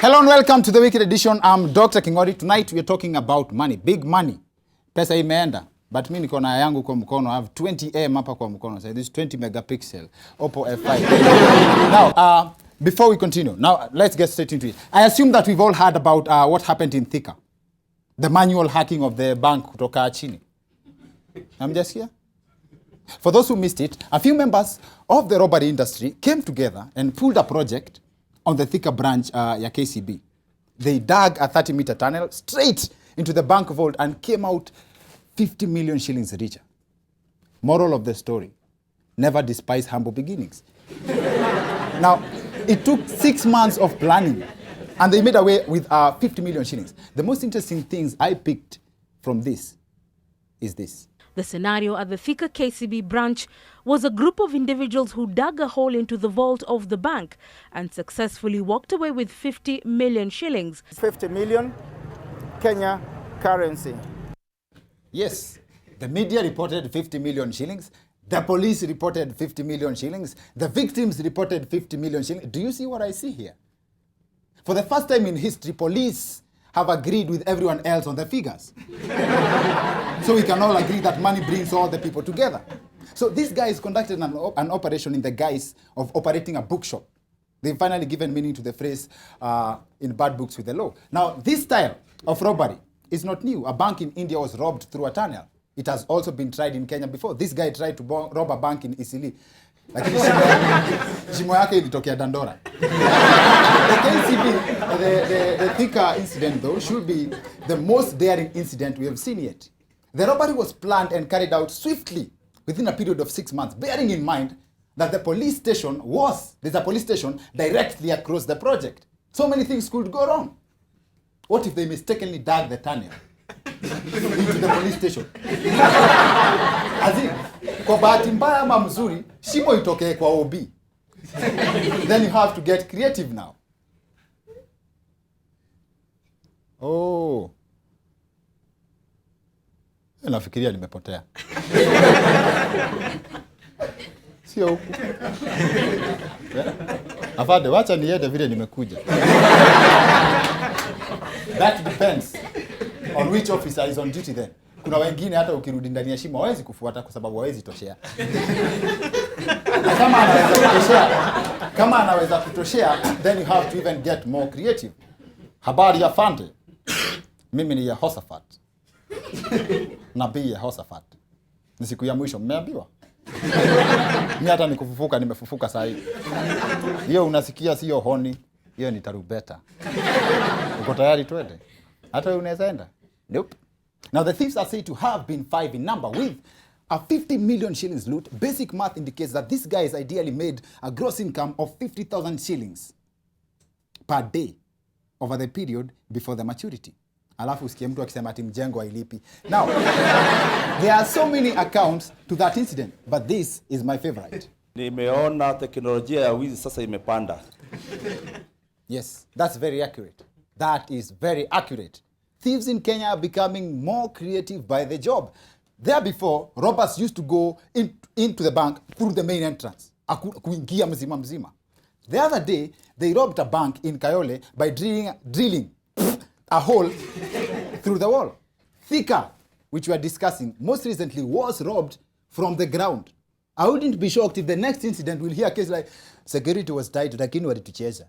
Hello and welcome to the weekend edition. I'm Dr. Kingori. Tonight we are talking about money, big money. Pesa imeenda. But mimi niko na yangu kwa mkono. I have 20M hapa kwa mkono. So this is 20 megapixel Oppo F5. Now, before we continue, now let's get straight into it. I assume that we've all heard about what happened in Thika. The manual hacking of the bank kutoka chini. I'm just here. For those who missed it, a few members of the robbery industry came together and pulled a project on the Thika branch ya KCB. They dug a 30-meter tunnel straight into the bank vault and came out 50 million shillings richer. Moral of the story, never despise humble beginnings. Now, it took 6 months of planning and they made away with 50 million shillings. The most interesting things I picked from this is this. The scenario at the Thika KCB branch was a group of individuals who dug a hole into the vault of the bank and successfully walked away with 50 million shillings. 50 million Kenya currency. Yes, the media reported 50 million shillings. The police reported 50 million shillings. The victims reported 50 million shillings. Do you see what I see here? For the first time in history, police have agreed with everyone else on the figures. So we can all agree that money brings all the people together. So these guys conducted an operation in the guise of operating a bookshop. They've finally given meaning to the phrase in bad books with the law. Now, this style of robbery is not new. A bank in India was robbed through a tunnel. It has also been tried in Kenya before. This guy tried to rob a bank in Isili. Lakini shimo yake ilitokea Dandora. The KCB, the Thika incident though, should be the most daring incident we have seen yet. The robbery was planned and carried out swiftly within a period of 6 months, bearing in mind that there's a police station directly across the project. So many things could go wrong. What if they mistakenly dug the tunnel into the police station? As in, kwa bahati mbaya ama mzuri, shimo itokee kwa OB. Then you have to get creative now. Oh. Nafikiria nimepotea. Sio huku. Afande, wacha niende vile nimekuja. That depends on which officer is on duty then. Kuna wengine hata ukirudi ndani ya shimo hawezi kufuata kwa sababu hawezi toshea. Kama anaweza kutoshea, then you have to even get more creative. Habari ya Fande. Mimi ni Yehoshaphat. Nabii Yehoshaphat. Ni siku ya mwisho mmeambiwa. Mimi hata nikufufuka nimefufuka saa hii. Hiyo unasikia sio honi, hiyo ni tarubeta. Uko tayari twende? Hata wewe unaweza enda? Nope. Now the thieves are said to have been 5 in number with a 50 million shillings loot. Basic math indicates that these guys ideally made a gross income of 50,000 shillings per day over the period before the maturity. Alafu usikie mtu akisema ati mjengo hailipi. Now, there are so many accounts to that incident, but this is my favorite. Nimeona teknolojia ya wizi sasa imepanda. Yes, that's very accurate. That is very accurate. Thieves in Kenya are becoming more creative by the job. There before, robbers used to go into the bank through the main entrance. Kuingia mzima. The other day, they robbed a bank in Kayole by drilling a hole through the wall. Thika, which we are discussing, most recently was robbed from the ground. I wouldn't be shocked if the next incident we'll hear a case like, security was tight, lakini walitucheza.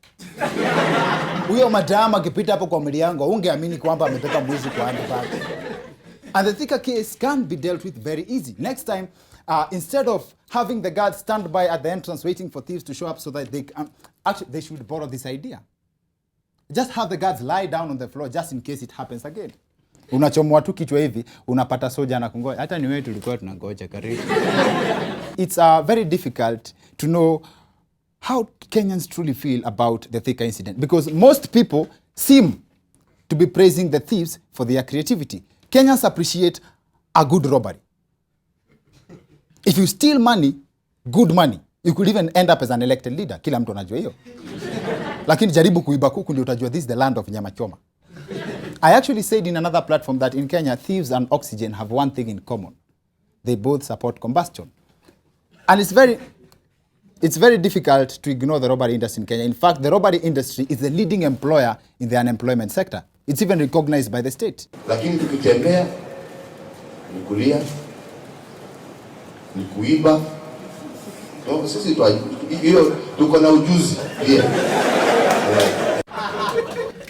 Huyo madam akipita hapo kwa mliango, ungeamini kwamba amebeba mwizi kwa handbag. And the Thika case can be dealt with very easy. Next time, instead of having the guards stand by at the entrance waiting for thieves to show up so that they should borrow this idea. Just have the guards lie down on the floor just in case it happens again. Unachomwa tu kichwa hivi, unapata soja na kungoja. Hata ni wewe tulikuwa tunangoja karibu. It's very difficult to know how Kenyans truly feel about the Thika incident because most people seem to be praising the thieves for their creativity. Kenyans appreciate a good robbery. If you steal money, good money, you could even end up as an elected leader. Kila mtu anajua hiyo. Lakini jaribu kuiba kuku ndio utajua this is the land of nyama choma. I actually said in another platform that in Kenya, thieves and oxygen have one thing in common. They both support combustion. And it's very It's very difficult to ignore the robbery industry in Kenya. In fact, the robbery industry is the leading employer in the unemployment sector. It's even recognized by the state. Lakini tukitembea ni kulia, ni kuiba. Sisi hiyo tuko na ujuzi.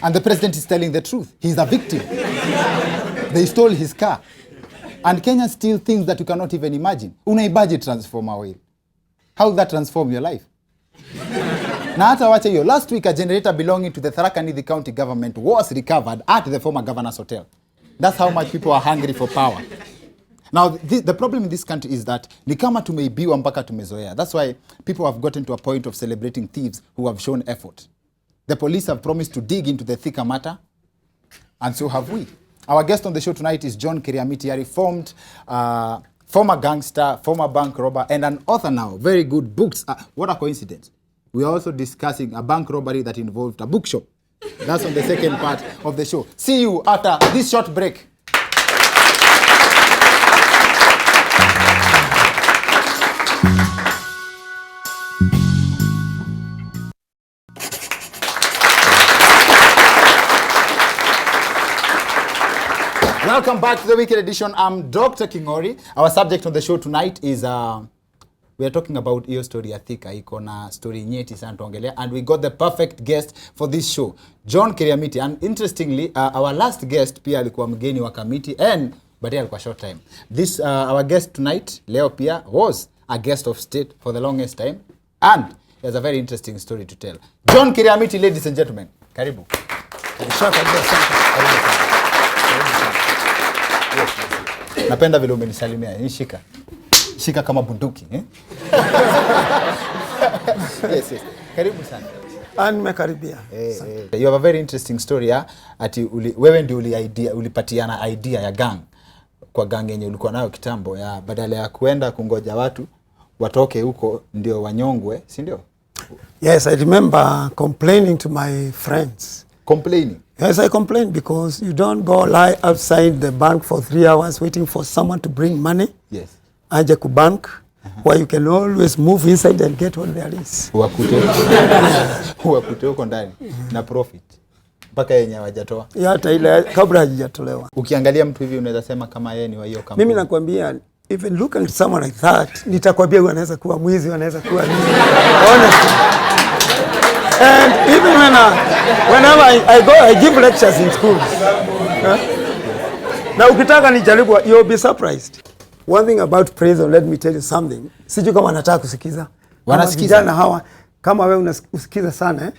And the president is telling the truth. He's a victim. They stole his car. And Kenya still thinks that you cannot even imagine. Unaibaje transformer oil? How will that transform your life? Na hata wacha hiyo. Last week, a generator belonging to the Thika County government was recovered at the former governor's hotel. That's how much people are hungry for power. Now, the problem in this country is that ni kama tumeibiwa mpaka tumezoea. That's why people have gotten to a point of celebrating thieves who have shown effort. The police have promised to dig into the Thika matter, and so have we. Our guest on the show tonight is John Kiriamiti, a reformed former gangster, former bank robber, and an author now. Very good books. What a coincidence. We are also discussing a bank robbery that involved a bookshop. That's on the second part of the show. See you after this short break. Welcome back to the Weekend Edition. I'm Dr. Kingori. Our subject on the show tonight is we are talking about hiyo story ya Thika. Iko na story nyeti sana tuongelea, and we got the perfect guest for this show, John Kiriamiti. And interestingly, our last guest pia alikuwa mgeni wa committee, but yeye alikuwa short time. This our guest tonight leo pia was a guest of state for the longest time, and he has a very interesting story to tell. John Kiriamiti, ladies and gentlemen, karibu. Napenda vile umenisalimia. Shika kama bunduki, eh? Yes. Karibu sana. Nimekaribia. You have a very interesting story, ati wewe ndio ulipatiana idea ya gang kwa gang yenye ulikuwa nayo kitambo, ya badala ya kuenda kungoja watu watoke huko ndio wanyongwe, si ndio? Yes, I remember complaining to my friends. Complaining? Yes, I complained because you don't go lie outside the bank for 3 hours waiting for someone to bring money. Yes. Aje ku bank, where you can always move inside and get what there is. Wakute huko ndani na profit mpaka yenye hawajatoa. Hata ile kabla hajatolewa. Ukiangalia mtu hivi unaweza sema kama yeye ni wa hiyo kampuni. Mimi nakwambia, even look at someone like that, nitakwambia anaweza kuwa mwizi, anaweza kuwa nini. Honestly. And even whenever I go, I give lectures in schools. Na ukitaka nijaribu, you'll be surprised. One thing about prison, let me tell you something. Sijui kama nataka kusikiza. Wanasikiza. Vijana hawa, kama wewe unasikiza sana, eh?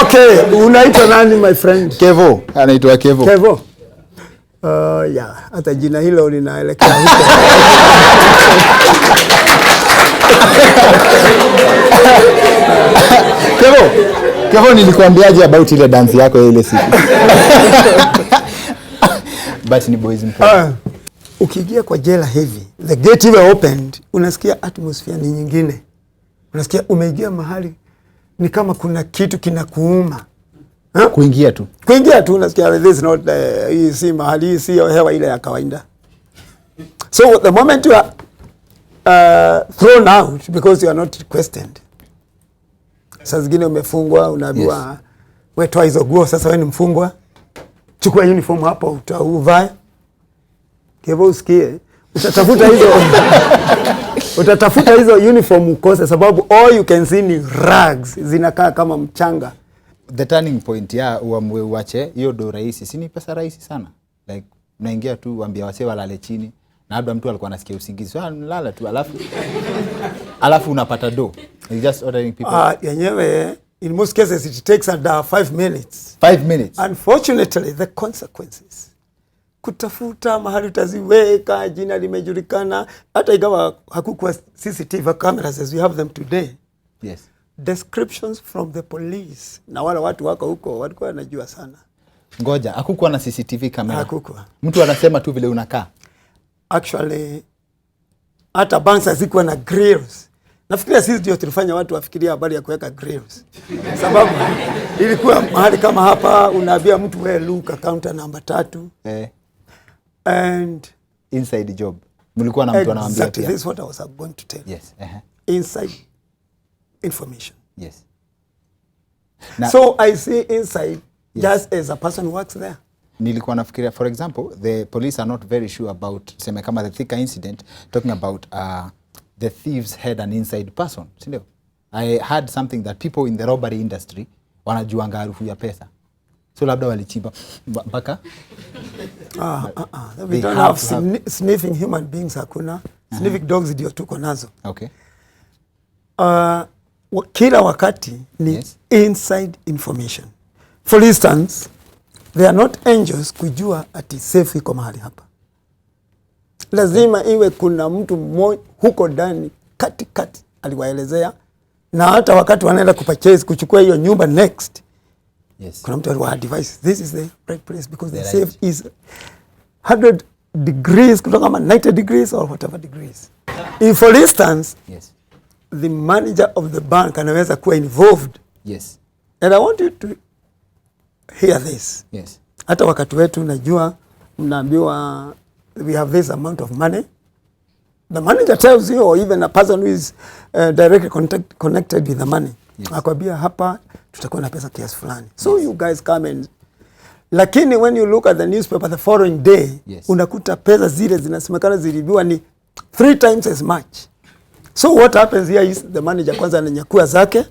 Okay, unaitwa nani my friend? Kevo, anaitwa Kevo. Kevo. Yeah, hata jina hilo linaelekea huko. Kevo, nilikwambiaje about ile dance yako ile siku? But ni boys mpo. Ukiingia kwa jela hivi, the gate even opened, unasikia atmosphere ni nyingine. Unasikia umeingia mahali ni kama kuna kitu kinakuuma. Kuingia tu unasikia this is not you see mahali si hewa ile ya kawaida. So the moment you are thrown out because you are not questioned, sasa zingine umefungwa, unaambiwa wewe toa hizo nguo, sasa wewe ni mfungwa, chukua uniform hapo utauvae. Kevo usikie, utatafuta hizo uniform ukose, sababu all you can see ni rags zinakaa kama mchanga. The turning point ya uamue uache hiyo do rahisi, si ni pesa rahisi sana. Like unaingia tu waambia wase walale chini, na labda mtu alikuwa anasikia usingizi, so lala tu, alafu unapata do. It's just ordering people. Yenyewe in most cases it takes under 5 minutes. 5 minutes. Unfortunately the consequences, kutafuta mahali utaziweka, jina limejulikana, hata ingawa hakukuwa CCTV cameras as we have them today. Yes. Descriptions from the police, na wale watu wako huko walikuwa wanajua sana. Ngoja, hakukuwa na CCTV camera. Hakukuwa. Mtu anasema tu vile unakaa. Actually, hata banks hazikuwa na grills. Nafikiria sisi ndio tulifanya watu wafikiria habari ya kuweka grills. Sababu ilikuwa mahali kama hapa unaambia mtu wewe look counter namba 3. And inside job. Mlikuwa na mtu anawaambia exactly, pia. this is what I was going to tell. Yes. Inside information. Yes. So I see inside just as a person who works there. Nilikuwa nafikiria, for example, the police are not very sure about, seme kama the Thika incident, talking about the thieves had an inside person, sindio? I heard something that people in the robbery industry wanajuanga harufu ya pesa. So labda walichimba mpaka We don't have sniffing human beings, hakuna. Sniffing dogs ndio tuko nazo. Okay. Kila wakati ni inside information. For instance, they are not angels kujua ati safe iko mahali hapa. Lazima iwe kuna mtu mmoja huko ndani katikati aliwaelezea, na hata wakati wanaenda kupurchase kuchukua hiyo nyumba next. Yes. Kuna mtu aliwa advise this is the right place because the safe is 100 degrees kutoka kama 90 degrees or whatever degrees. If for instance, the manager of the bank anaweza kuwa involved. Yes. And I want you to hear this. Yes. Hata wakati wetu najua mnaambiwa we have this amount of money. The manager tells you, or even a person who is directly connected with the money. Yes. Akwambia hapa tutakuwa na pesa kiasi fulani. So you guys come and lakini when you look at the newspaper the following day, unakuta pesa zile zinasemekana zilibiwa ni 3 times as much. So what happens here is the manager kwanza ananyakua zake.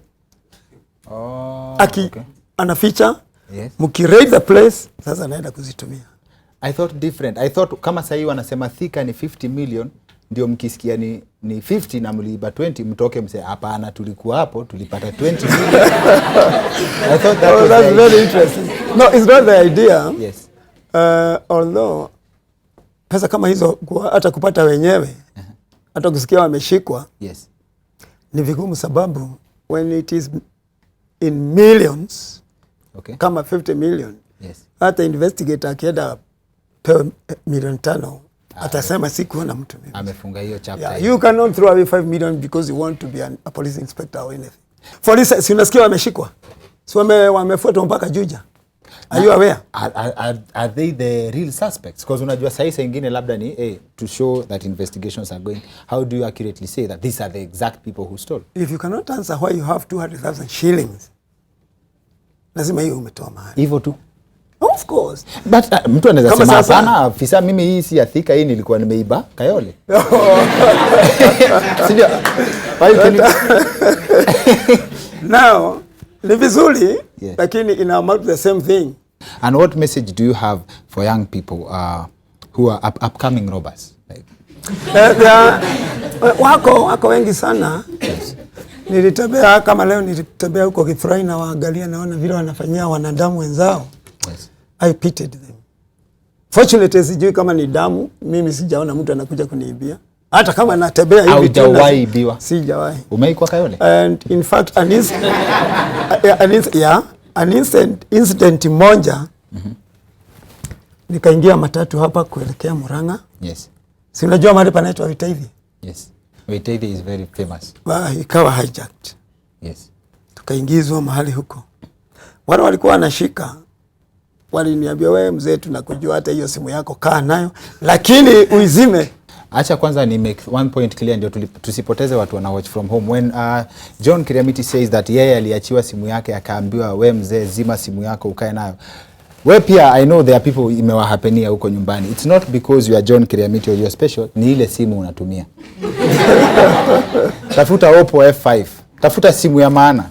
Anaficha. Yes. Mukirate the place, sasa anaenda kuzitumia. I thought different. I thought kama sahii wanasema Thika ni 50 million, ndio mkisikia ni 50 na mliiba 20, mtoke mse hapana tulikuwa hapo tulipata 20 million. I thought that's very interesting. No, it's not the idea. Yes. Although pesa kama hizo hata kupata wenyewe, hata kusikia wameshikwa. Yes. Ni vigumu sababu when it is in millions, kama 50 million. Yes. Hata investigator akienda pewa 500,000 atasema sikuona mtu mimi. Amefunga hiyo chapter. Yeah, you cannot throw away 5 million because you want to be a police inspector or anything. For instance, unasikia wameshikwa. So wamefuatwa mpaka Juja. Are you aware? Are they the real suspects? Because unajua saa ingine labda ni to show that investigations are going. How do you accurately say that these are the exact people who stole? If you cannot answer why you have 200,000 shillings, lazima hiyo umetoa mahali. Hivyo tu. Of course. But mtu anaweza sema hapana, afisa mimi hii si ya Thika, hii nilikuwa nimeiba Kayole. Sio. Now, ni vizuri, lakini ina amount the same thing. And what message do you have for young people who are upcoming robbers? Like wako wengi sana. Nilitembea kama leo nilitembea huko Githurai na waangalia naona vile wanafanyia wanadamu wenzao. Yes. I pitied them. Fortunately sijui kama ni damu, mimi sijaona mtu anakuja kuniibia. Hata kama natembea hivi haujawahi ibiwa. Sijawahi. Umeikwa Kayole? And in fact an incident moja. Nikaingia matatu hapa kuelekea Murang'a. Yes. Si unajua mahali panaitwa Witaithi? Yes. Witaithi is very famous. Ikawa hijacked. Yes. Tukaingizwa mahali huko. Wale walikuwa wanashika waliniambia wewe mzee tunakujua hata hiyo simu yako kaa nayo lakini uizime. Acha kwanza ni make one point clear ndio tusipoteze watu wana watch from home. When John Kiriamiti says that yeye aliachiwa simu yake akaambiwa wewe mzee zima simu yako ukae nayo. Wewe pia I know there are people imewahapenia huko nyumbani. It's not because you are John Kiriamiti or you are special, ni ile simu unatumia. Tafuta Oppo F5. Tafuta simu ya maana.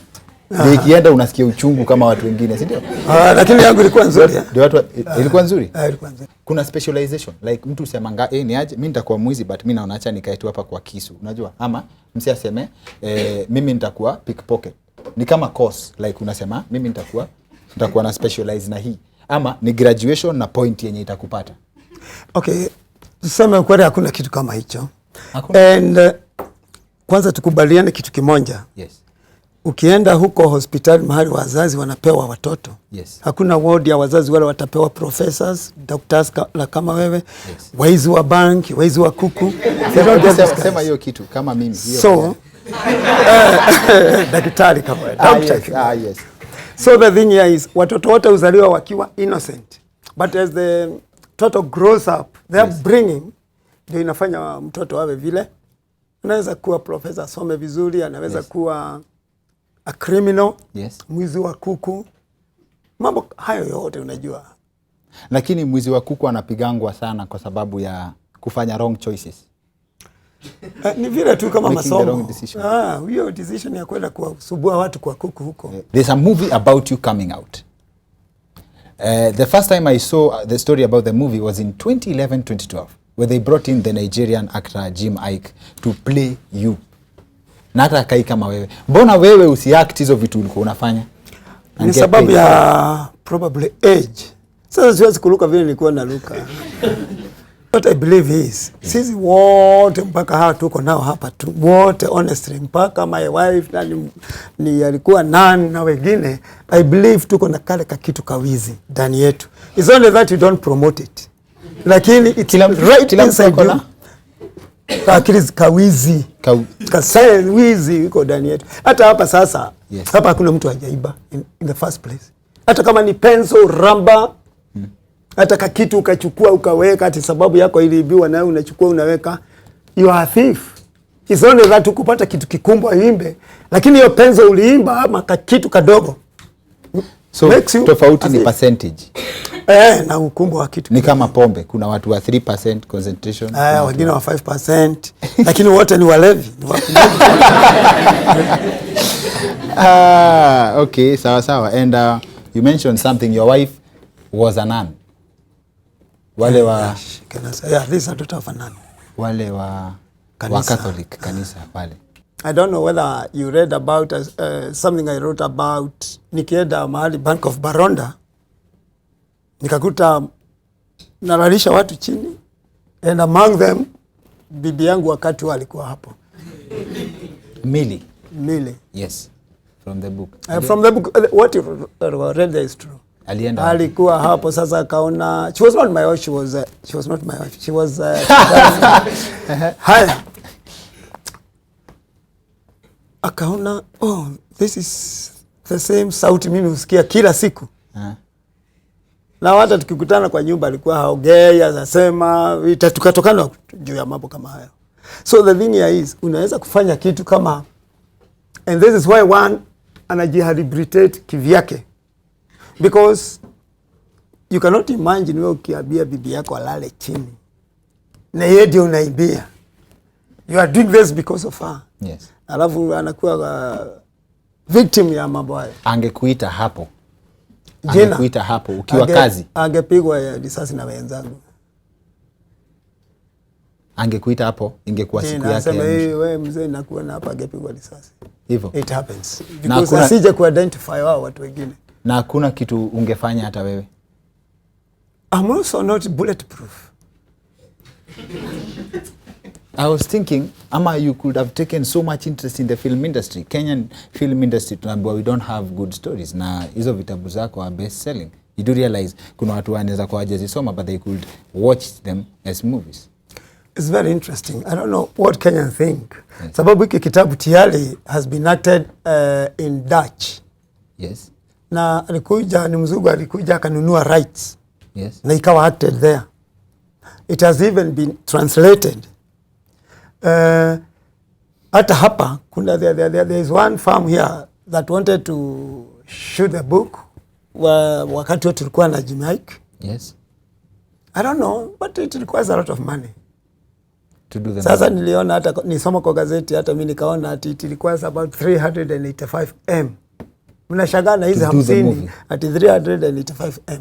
Ndio ikienda unasikia uchungu kama watu wengine, si ndio? Lakini yangu ilikuwa nzuri. Ndio watu ilikuwa nzuri? Ilikuwa nzuri. Kuna specialization like mtu usemanga ni aje mimi nitakuwa mwizi but mimi naona acha nikae tu hapa kwa kisu, unajua? Ama msi aseme mimi nitakuwa pickpocket. Ni kama course like unasema mimi nitakuwa na specialize na hii. Ama ni graduation na point yenye itakupata. Okay, tuseme kweli hakuna kitu kama hicho. Hakuna. And kwanza tukubaliane kitu kimoja. Yes. Ukienda huko hospitali mahali wazazi wanapewa watoto. Yes. Hakuna ward ya wazazi wale watapewa professors, doctors kama wewe. Yes. Waizi wa bank, waizi wa kuku. Sema hiyo kitu kama mimi. So, daktari kama wewe. Yes. So the thing here is watoto wote uzaliwa wakiwa innocent. But as the total grows up, They are bringing, ndio inafanya mtoto awe vile. Anaweza kuwa profesa, asome vizuri, anaweza kuwa a criminal, mwizi wa kuku. Mambo hayo yote unajua. Lakini mwizi wa kuku anapigangwa sana kwa sababu ya kufanya wrong choices. Ni vile tu kama masomo. Hiyo decision ya kwenda kuwasubua watu kwa kuku huko. There's a movie about you coming out. The first time I saw the story about the movie was in 2011-2012, where they brought in the Nigerian actor Jim Ike to play you. Na hata kai kama wewe. Mbona wewe usiact hizo vitu ulikuwa unafanya? Ni sababu ya probably age. Sasa siwezi kuruka vile nilikuwa naruka. What I believe is, sisi wote mpaka hawa tuko nao hapa tu, wote honestly, mpaka my wife ni alikuwa nani na wengine, I believe tuko na kale kitu kawizi ndani yetu. It's only that you don't promote it. Lakini it's right inside you. Akili kawizi. Wizi iko ndani yetu. Hata hapa sasa, hapa hakuna mtu hajaiba in the first place. Hata kama ni pencil, ramba, hata kitu ukachukua ukaweka ati sababu yako iliibiwa na unachukua unaweka, you are a thief. It's only that ukupata kitu kikumbwa imbe, lakini hiyo pencil uliimba ama kitu kadogo. So tofauti ni percentage. Na ukumbwa wa kitu. Ni kama pombe, kuna watu wa 3% concentration. Wengine wa 5%, lakini wote ni walevi. Okay, sawa. And you mentioned something, your wife was a nun. Wale wa this is a daughter of a nun. Wale wa Catholic kanisa wale. I don't know whether you read about something I wrote about. Nikienda mahali Bank of Baronda, nikakuta nalalisha watu chini, and among them bibi yangu wakati walikuwa hapo. Millie. Yes. From the book. From the book, what you read there is true. Alikuwa hapo sasa akaona, she was not my wife, she was haya. Akaona, this is the same sauti mimi husikia kila siku. Na hata tukikutana kwa nyumba alikuwa haongei, anasema tukatokana juu ya mambo kama hayo. So the thing here is, unaweza kufanya kitu kama, and this is why one anajihabilitate kivyake. Because you cannot imagine wewe ukiambia bibi yako alale chini na yeye ndio unaibia. You are doing this because of her. Yes. Alafu anakuwa victim ya mambo hayo. Angekuita hapo. Ukiwa kazi. Angepigwa risasi na wenzangu. Angekuita hapo ingekuwa siku yake. Nasema wewe mzee nakuwa na hapa angepigwa risasi. Hivyo. It happens. Because asije ku-identify wao watu wengine. Na hakuna kitu ungefanya hata wewe? I'm also not bulletproof. I was thinking, ama you could have taken so much interest in the film industry. Kenyan film industry, tunaambiwa we don't have good stories. Na hizo vitabu zako are best selling. You do realize kuna watu wanaweza kwa hawajazisoma but they could watch them as movies. It's very interesting. I don't know what Kenyans think. Sababu hiki kitabu tayari has been acted in Dutch. Yes. Na alikuja, ni mzungu alikuja akanunua rights. Yes. Na ikawa acted there. It has even been translated. Hata hapa, there is one farm here that wanted to shoot the book wakati wote tulikuwa na Jamaica. Yes. I don't know, but it requires a lot of money. To do the sasa movie. Niliona hata nisoma kwa gazeti hata mimi nikaona ati it requires about 385 M. Mnashangaa na hizi 50 ati 385 M.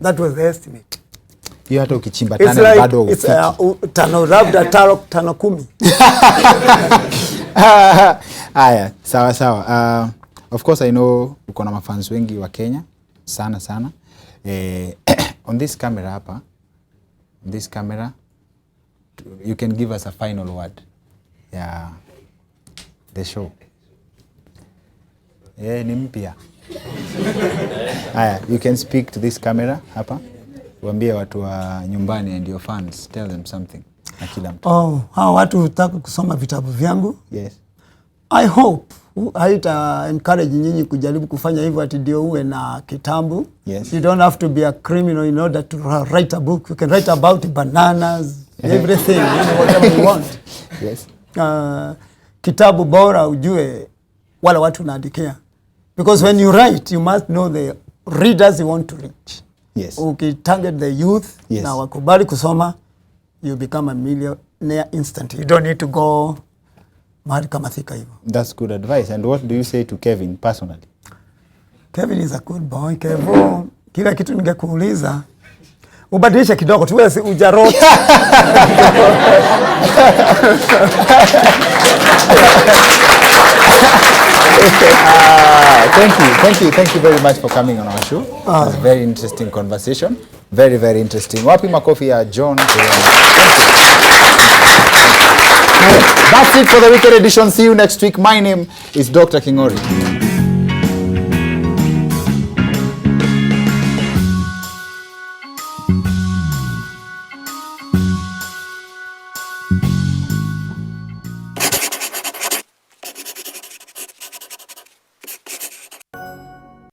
That was the estimate. Hiyo hata ukichimba tena bado ufiki. Tano labda tano 10. Haya, sawa. Of course I know uko na mafans wengi wa Kenya sana. On this camera hapa, you can give us a final word. Yeah. The show. Ni mpya. Haya, you can speak to this camera hapa. Waambie watu wa nyumbani and your fans, tell them something. Na kila mtu. Hao watu hutaka kusoma vitabu vyangu. Yes. I hope haita encourage nyinyi kujaribu kufanya hivyo ati ndio uwe na kitambu. Yes. You don't have to be a criminal in order to write a book. You can write about bananas, everything, whatever you want. Yes. Kitabu bora ujue wale watu unaandikia. Because when you write, you must know the readers you want to reach. Yes. Target the youth, yes. na wakubali kusoma, you become a millionaire instantly. You don't need to go mahali kama Thika hivyo. That's good advice. And what do you say to Kevin personally? Kevin is a good boy. Kevo, kila kitu ningekuuliza ubadilisha kidogo tu, wewe ujarota. Thank you very much for coming on our show. It was a very interesting conversation. Very, very interesting. Wapi makofi ya John Kiriamiti. That's it for the weekend edition. See you next week. My name is Dr. Kingori.